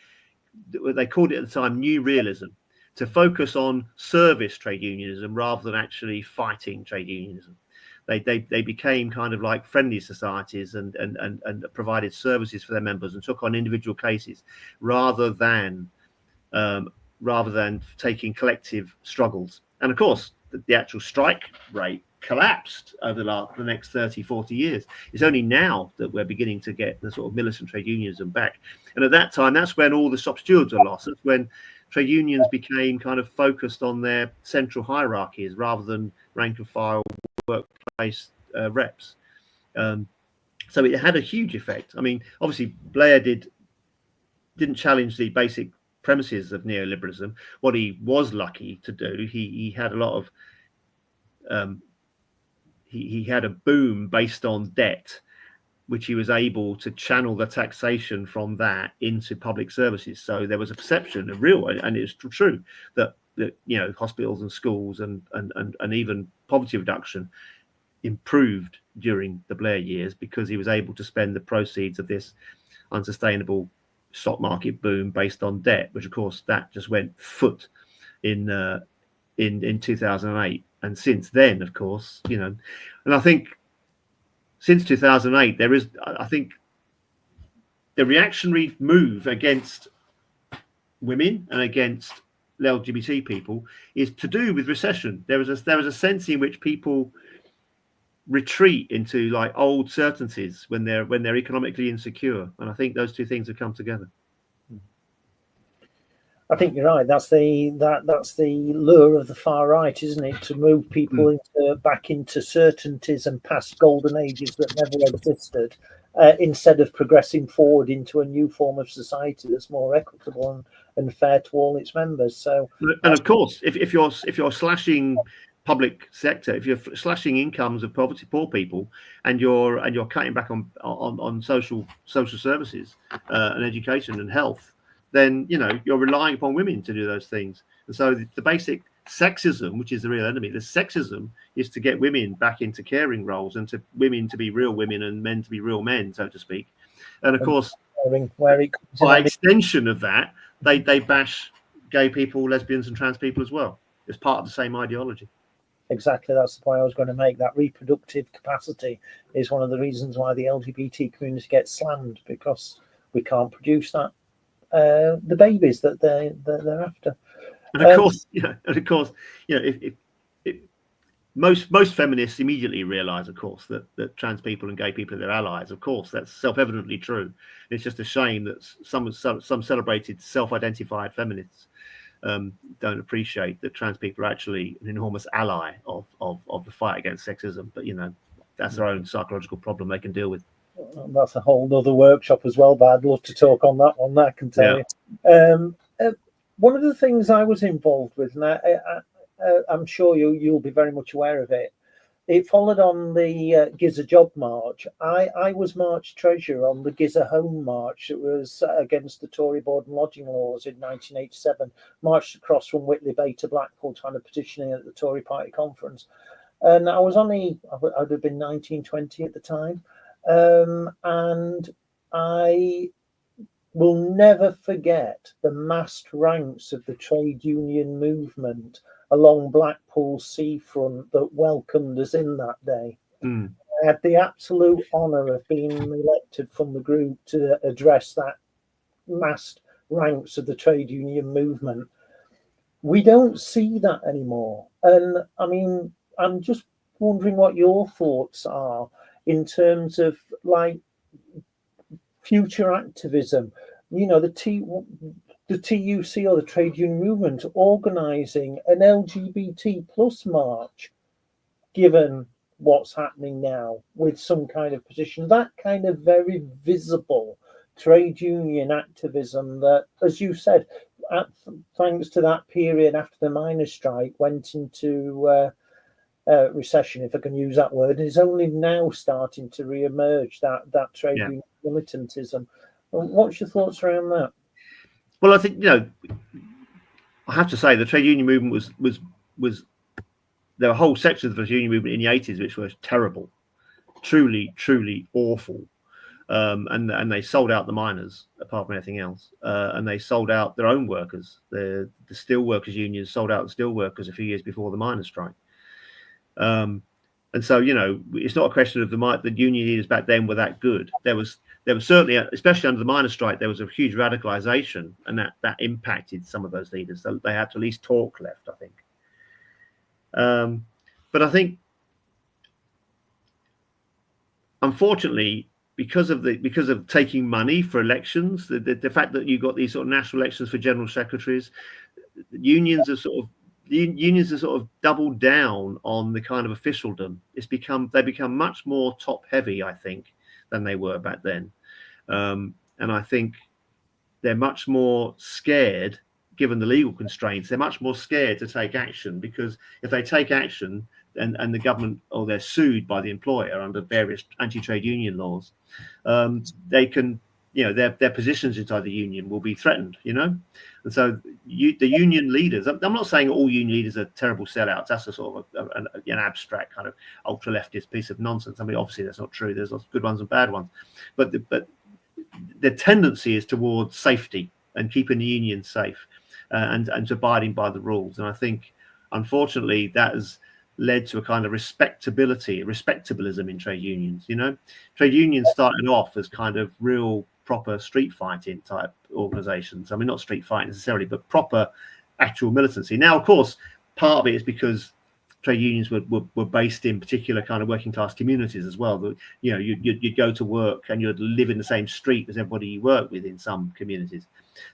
what they called it at the time, new realism, to focus on service trade unionism rather than actually fighting trade unionism. They became kind of like friendly societies and provided services for their members and took on individual cases rather than taking collective struggles. And of course, the actual strike rate collapsed over the next 30, 40 years. It's only now that we're beginning to get the sort of militant trade unionism back. And at that time, that's when all the shop stewards were lost. That's when trade unions became kind of focused on their central hierarchies rather than rank and file workplace reps. So it had a huge effect. I mean, obviously, Blair didn't challenge the basic premises of neoliberalism. What he was lucky to do, he had a lot of he had a boom based on debt, which he was able to channel the taxation from that into public services. So there was a perception, a real, and it's true that you know, hospitals and schools and even poverty reduction improved during the Blair years because he was able to spend the proceeds of this unsustainable stock market boom based on debt, which of course that just went foot in 2008. And since then, of course, you know, and I think since 2008, there is, I think, the reactionary move against women and against LGBT people is to do with recession. There was a sense in which people retreat into like old certainties when they're economically insecure, and I think those two things have come together. I think you're right. That's the lure of the far right, isn't it? To move people back into certainties and past golden ages that never existed, instead of progressing forward into a new form of society that's more equitable and fair to all its members. So, and of course, if you're slashing public sector, if you're slashing incomes of poor people, and you're cutting back on social services and education and health, then you know you're relying upon women to do those things. And so the basic sexism, which is the real enemy, the sexism is to get women back into caring roles and to women to be real women and men to be real men, so to speak. And of course, by extension of that, they bash gay people, lesbians and trans people as well. It's part of the same ideology. Exactly, that's the point I was going to make. That reproductive capacity is one of the reasons why the LGBT community gets slammed, because we can't produce that the babies that they're after. And of course, if most feminists immediately realise, of course, that trans people and gay people are their allies. Of course, that's self-evidently true. It's just a shame that some celebrated self-identified feminists don't appreciate that trans people are actually an enormous ally of the fight against sexism. But you know, that's their own psychological problem they can deal with. That's a whole other workshop as well, but I'd love to talk on that one. I can tell you. One of the things I was involved with, and I'm sure you'll be very much aware of it, it followed on the Giza Job March. I was March Treasurer on the Giza Home March. It was against the Tory board and lodging laws in 1987, marched across from Whitley Bay to Blackpool, trying to petitioning at the Tory party conference. And I was only, I would have been 19, 20 at the time. And I will never forget the massed ranks of the trade union movement along Blackpool's seafront that welcomed us in that day. I had the absolute honour of being elected from the group to address that massed ranks of the trade union movement. We don't see that anymore. And I mean, I'm just wondering what your thoughts are in terms of like future activism. You know, the TUC or the trade union movement organising an LGBT plus march, given what's happening now with some kind of position, that kind of very visible trade union activism that, as you said, thanks to that period after the miners' strike, went into recession, if I can use that word, is only now starting to re-emerge, that trade union militantism. What's your thoughts around that? Well, I think, you know, I have to say the trade union movement was there were whole sections of the trade union movement in the 80s which were terrible, truly awful, and they sold out the miners apart from anything else, and they sold out their own workers. The steel workers unions sold out the steel workers a few years before the miners' strike. And so, you know, it's not a question of the union leaders back then were that good. There was certainly, especially under the miners' strike, there was a huge radicalization, and that impacted some of those leaders. So they had to at least talk left, I think. But I think, unfortunately, because of taking money for elections, the fact that you got these sort of national elections for general secretaries, unions have sort of doubled down on the kind of officialdom. They become much more top heavy, I think, than they were back then. And I think they're much more scared, given the legal constraints, they're much more scared to take action, because if they take action and the government, or they're sued by the employer under various anti-trade union laws, they can, you know, their positions inside the union will be threatened, you know. And so the union leaders, I'm not saying all union leaders are terrible sellouts. That's a sort of an abstract kind of ultra leftist piece of nonsense. I mean, obviously that's not true. There's lots of good ones and bad ones, but the tendency is towards safety and keeping the union safe, and abiding by the rules. And I think, unfortunately, that has led to a kind of respectabilism in trade unions. You know, trade unions started off as kind of real proper street fighting type organizations. I mean, not street fighting necessarily, but proper actual militancy. Now, of course, part of it is because trade unions were based in particular kind of working class communities as well. But, you know, you'd go to work and you'd live in the same street as everybody you work with in some communities.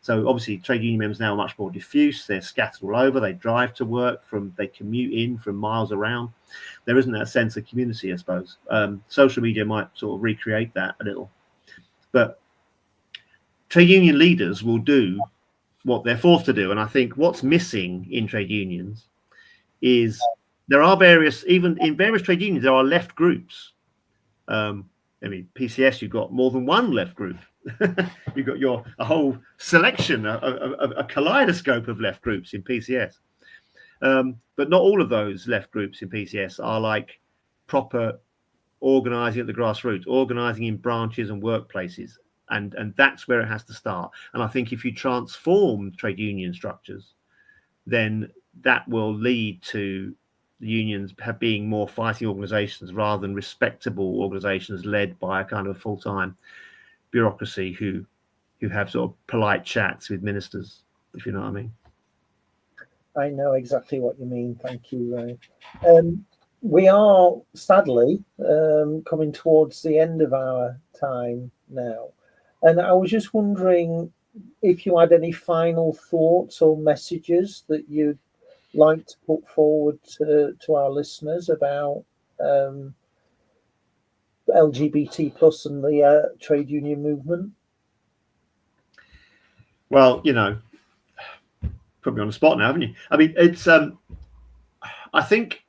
So obviously trade union members now are much more diffuse. They're scattered all over. They drive to work they commute in from miles around. There isn't that sense of community, I suppose. Social media might sort of recreate that a little, but trade union leaders will do what they're forced to do. And I think what's missing in trade unions is there are even in various trade unions, there are left groups. I mean, PCS, you've got more than one left group. You've got a whole selection, a kaleidoscope of left groups in PCS. But not all of those left groups in PCS are like proper organising at the grassroots, organising in branches and workplaces. And that's where it has to start. And I think if you transform trade union structures, then that will lead to the unions being more fighting organizations rather than respectable organizations led by a kind of full-time bureaucracy who have sort of polite chats with ministers, if you know what I mean. I know exactly what you mean. Thank you, Ray. We are sadly coming towards the end of our time now. And I was just wondering if you had any final thoughts or messages that you'd like to put forward to our listeners about LGBT plus and the trade union movement. Well, you know, put me on the spot now, haven't you? I mean, it's I think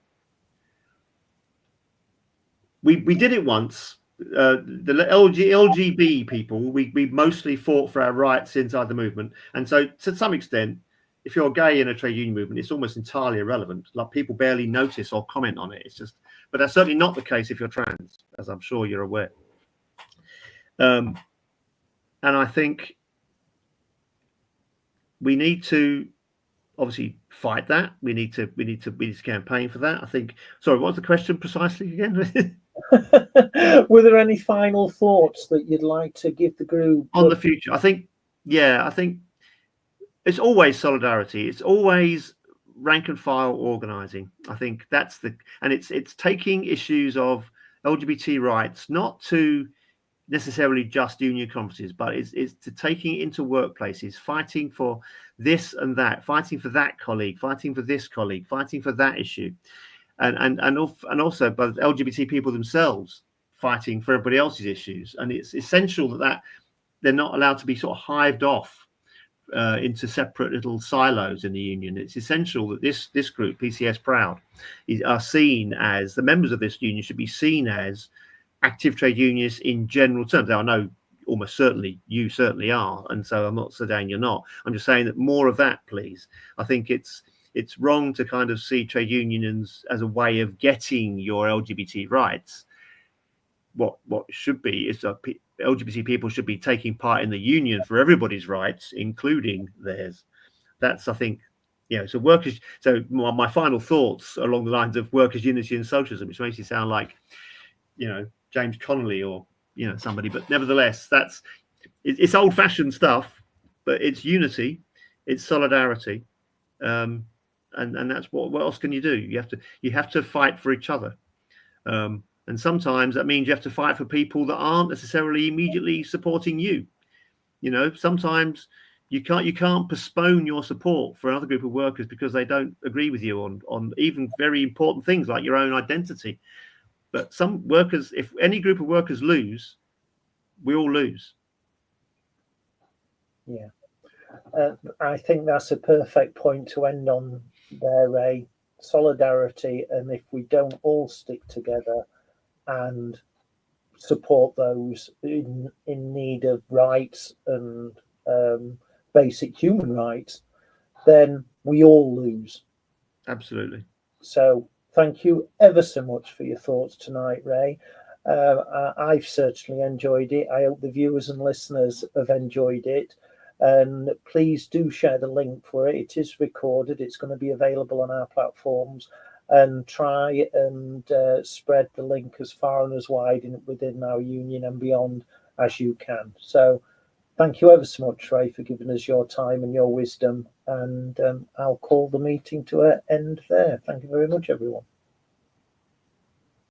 we did it once. The LGB people, we mostly fought for our rights inside the movement, and so to some extent, if you're gay in a trade union movement, it's almost entirely irrelevant. Like, people barely notice or comment on it. It's just, but that's certainly not the case if you're trans, as I'm sure you're aware. And I think we need to obviously fight that. We need to campaign for that. I think. Sorry, what was the question precisely again? Were there any final thoughts that you'd like to give the group on the future? I think it's always solidarity. It's always rank and file organizing. I think that's and it's taking issues of LGBT rights, not to necessarily just union conferences, but it's to taking it into workplaces, fighting for this and that, fighting for that colleague, fighting for this colleague, fighting for that issue, and also by LGBT people themselves fighting for everybody else's issues. And it's essential that they're not allowed to be sort of hived off into separate little silos in the union. It's essential that this group, PCS Proud, are seen as, the members of this union should be seen as active trade unionists in general terms. Now, I know almost certainly you certainly are, and so I'm not saying you're not. I'm just saying that more of that, please. I think it's wrong to kind of see trade unions as a way of getting your LGBT rights. What should be is LGBT people should be taking part in the union for everybody's rights, including theirs. That's, I think, so workers. So my final thoughts along the lines of workers' unity and socialism, which makes you sound like, James Connolly or somebody, but nevertheless, it's old-fashioned stuff, but it's unity, it's solidarity, and that's what else can you do? You have to fight for each other, and sometimes that means you have to fight for people that aren't necessarily immediately supporting you. Sometimes you can't postpone your support for another group of workers because they don't agree with you on even very important things like your own identity. But some workers, if any group of workers lose, we all lose. Yeah, I think that's a perfect point to end on there, Ray. Solidarity, and if we don't all stick together and support those in need of rights and basic human rights, then we all lose. Absolutely. So thank you ever so much for your thoughts tonight, Ray. I've certainly enjoyed it. I hope the viewers and listeners have enjoyed it. And please do share the link for it. It is recorded. It's going to be available on our platforms. And try and spread the link as far and as wide within our union and beyond as you can. So thank you ever so much, Ray, for giving us your time and your wisdom. And I'll call the meeting to an end there. Thank you very much, everyone.